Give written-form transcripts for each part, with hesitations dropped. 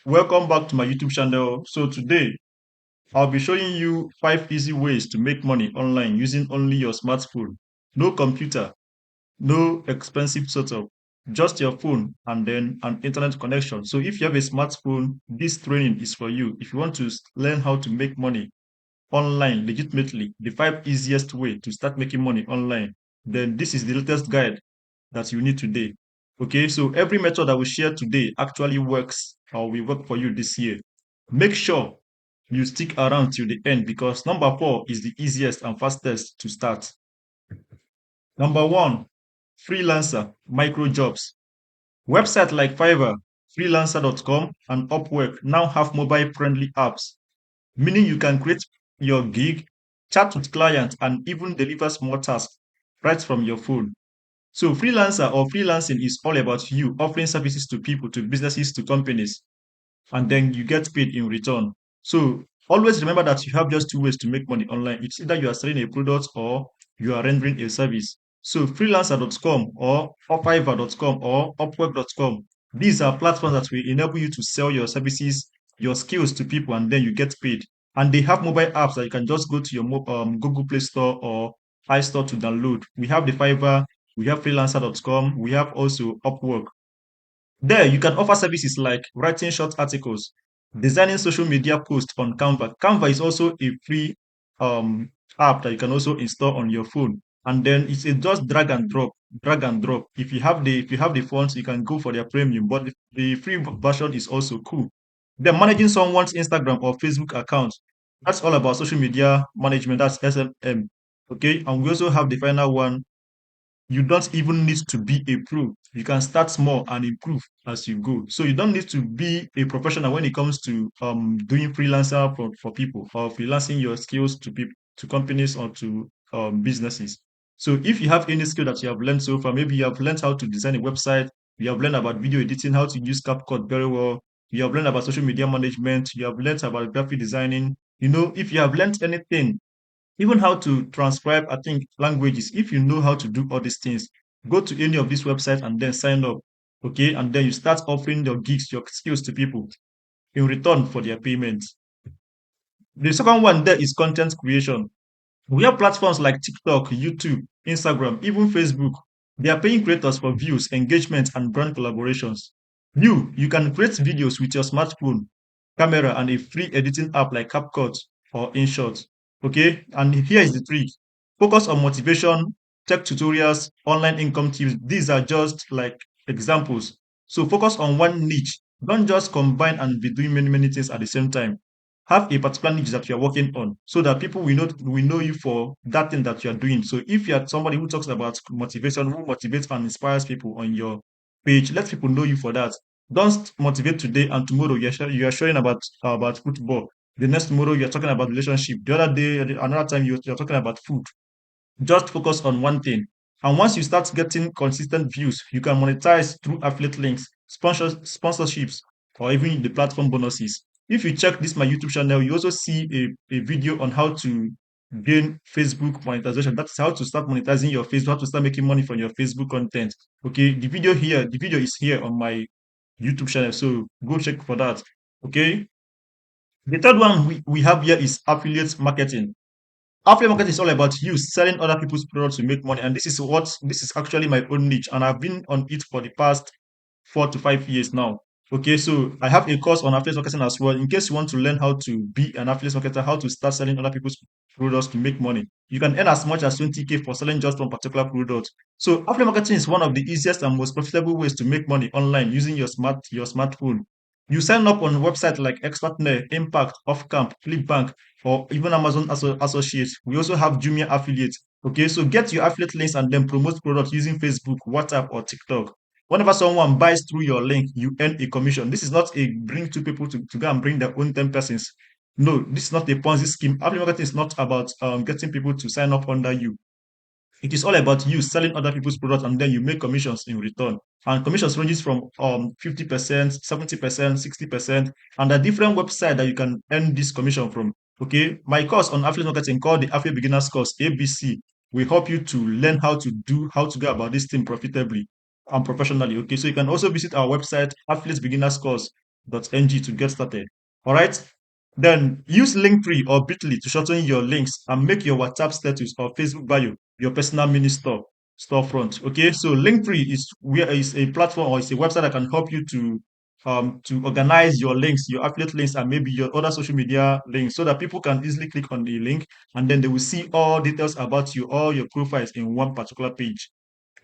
Welcome back to my YouTube channel. So today I'll be showing you 5 easy ways to make money online using only your smartphone. No computer, no expensive setup, just your phone and then an internet connection. So if you have a smartphone, this training is for you. If you want to learn how to make money online legitimately, the 5 easiest way to start making money online, then this is the latest guide that you need today. Okay, so every method I will share today actually works or will work for you this year. Make sure you stick around till the end because number 4 is the easiest and fastest to start. Number 1, freelancer, micro jobs. Websites like Fiverr, freelancer.com, and Upwork now have mobile friendly apps, meaning you can create your gig, chat with clients, and even deliver small tasks right from your phone. So freelancer or freelancing is all about you offering services to people, to businesses, to companies, and then you get paid in return. So always remember that you have just 2 ways to make money online. It's either you are selling a product or you are rendering a service. So freelancer.com or Fiverr.com or Upwork.com. These are platforms that will enable you to sell your services, your skills to people, and then you get paid. And they have mobile apps that you can just go to your Google Play Store or iStore to download. We have the Fiverr, we have freelancer.com, we have also Upwork. There, you can offer services like writing short articles, designing social media posts on Canva. Canva is also a free um, app that you can also install on your phone, and then it's a just drag and drop, drag and drop. If you have the funds, you can go for their premium, but the free version is also cool. Then managing someone's Instagram or Facebook account. That's all about social media management. That's SMM. Okay, and we also have the final one. You don't even need to be a pro. You can start small and improve as you go. So you don't need to be a professional when it comes to doing freelancer for people or freelancing your skills to people, to companies or to businesses. So if you have any skill that you have learned so far, maybe you have learned how to design a website, you have learned about video editing, how to use CapCut very well, you have learned about social media management, you have learned about graphic designing. If you have learned anything, even how to transcribe, I think, languages, if you know how to do all these things, go to any of these websites and then sign up. Okay, and then you start offering your gigs, your skills to people in return for their payment. The second one there is content creation. We have platforms like TikTok, YouTube, Instagram, even Facebook. They are paying creators for views, engagement, and brand collaborations. You can create videos with your smartphone, camera, and a free editing app like CapCut or InShot. Okay, and here is the trick: focus on motivation, tech tutorials, online income tips. These are just like examples. So focus on one niche. Don't just combine and be doing many, many things at the same time. Have a particular niche that you are working on so that people will know you for that thing that you are doing. So if you are somebody who talks about motivation, who motivates and inspires people on your page, let people know you for that. Don't motivate today and tomorrow you are showing about football. The next tomorrow you're talking about relationship. The other day, another time you're talking about food. Just focus on one thing. And once you start getting consistent views, you can monetize through affiliate links, sponsorships, or even the platform bonuses. If you check this my YouTube channel, you also see a video on how to gain Facebook monetization. That's how to start monetizing your Facebook, how to start making money from your Facebook content. Okay, the video is here on my YouTube channel. So go check for that. Okay. The third one we have here is affiliate marketing. Affiliate marketing is all about you selling other people's products to make money, and this is actually my own niche, and I've been on it for the past 4 to 5 years now. Okay, so I have a course on affiliate marketing as well. In case you want to learn how to be an affiliate marketer, how to start selling other people's products to make money, you can earn as much as 20K for selling just one particular product. So affiliate marketing is one of the easiest and most profitable ways to make money online using your smartphone. You sign up on websites like Expertnet, Impact, Offcamp, Flipbank, or even Amazon Associates. We also have Jumia affiliates. Okay, so get your affiliate links and then promote products using Facebook, WhatsApp, or TikTok. Whenever someone buys through your link, you earn a commission. This is not a bring two people to go and bring their own 10 persons. No, this is not a Ponzi scheme. Affiliate marketing is not about getting people to sign up under you. It is all about you selling other people's products and then you make commissions in return. And commissions ranges from 50%, 70%, 60%, and a different website that you can earn this commission from. Okay, my course on affiliate marketing called the Affiliate Beginners Course ABC will help you to learn how to go about this thing profitably and professionally. Okay, so you can also visit our website, Affiliate Beginners Course. ng to get started. All right. Then use Linktree or Bitly to shorten your links and make your WhatsApp status or Facebook bio your personal mini storefront. Okay, so Linktree is a platform or it's a website that can help you to organize your links, your affiliate links, and maybe your other social media links, so that people can easily click on the link and then they will see all details about you, all your profiles in one particular page.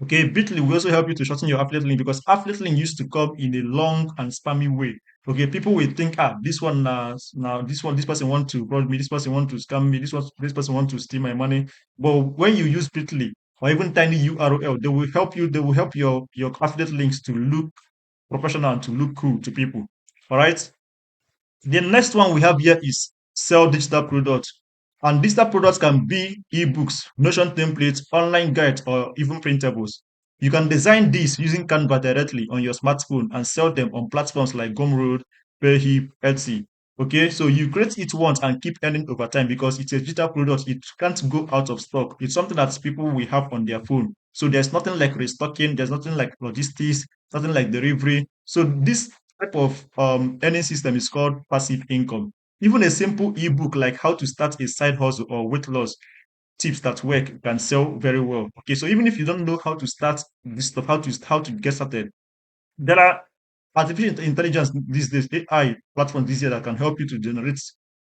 Okay, Bitly will also help you to shorten your affiliate link because affiliate link used to come in a long and spammy way. Okay, people will think, this one, now this person want to fraud me, this person want to scam me, this person want to steal my money. But when you use Bitly or even tiny URL, they will help you. They will help your affiliate links to look professional and to look cool to people. All right. The next one we have here is sell digital products. And digital products can be ebooks, Notion templates, online guides, or even printables. You can design these using Canva directly on your smartphone and sell them on platforms like Gumroad, Payhip, Etsy. Okay, so you create it once and keep earning over time because it's a digital product. It can't go out of stock. It's something that people will have on their phone. So there's nothing like restocking, there's nothing like logistics, nothing like delivery. So this type of earning system is called passive income. Even a simple ebook like how to start a side hustle or weight loss tips that work can sell very well. Okay, so even if you don't know how to start this stuff, how to get started, there are artificial intelligence these days, AI platforms this year that can help you to generate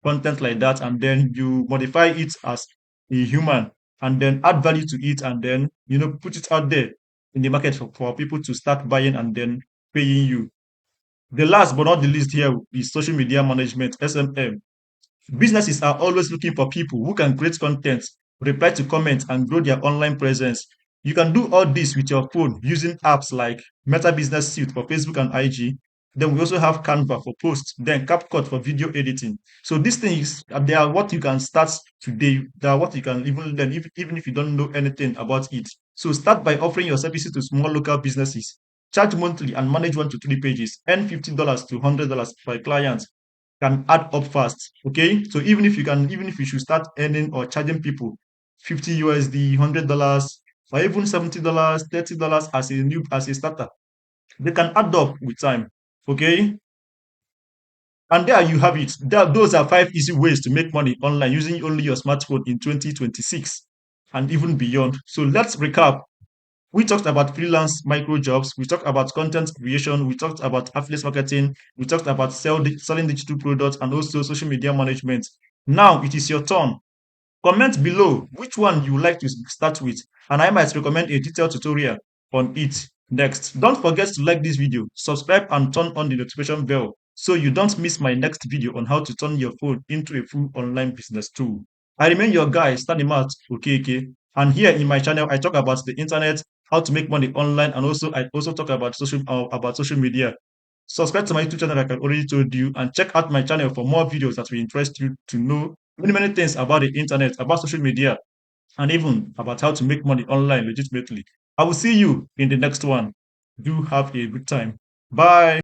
content like that, and then you modify it as a human, and then add value to it, and then put it out there in the market for people to start buying and then paying you. The last but not the least here is social media management, SMM. Businesses are always looking for people who can create content, reply to comments, and grow their online presence. You can do all this with your phone using apps like Meta Business Suite for Facebook and IG. Then we also have Canva for posts, then CapCut for video editing. So these things, they are what you can start today. They are what you can even learn, even if you don't know anything about it. So start by offering your services to small local businesses. Charge monthly and manage 1 to 3 pages. Earn $50 to $100 per client, can add up fast. Okay, so even if you should start earning or charging people 50 USD, $100, or even $70, $30 as a starter, they can add up with time. Okay, and there you have it. Those are 5 easy ways to make money online using only your smartphone in 2026 and even beyond. So let's recap. We talked about freelance micro jobs. We talked about content creation. We talked about affiliate marketing. We talked about selling digital products and also social media management. Now it is your turn. Comment below which one you would like to start with, and I might recommend a detailed tutorial on it next. Don't forget to like this video, subscribe, and turn on the notification bell so you don't miss my next video on how to turn your phone into a full online business tool. I remain your guy, Stanimat Okeke, and here in my channel, I talk about the internet, how to make money online, and also I also talk about social media. Subscribe to my YouTube channel like I already told you, and check out my channel for more videos that will interest you to know many things about the internet, about social media, and even about how to make money online legitimately. I will see you in the next one. Do have a good time. Bye.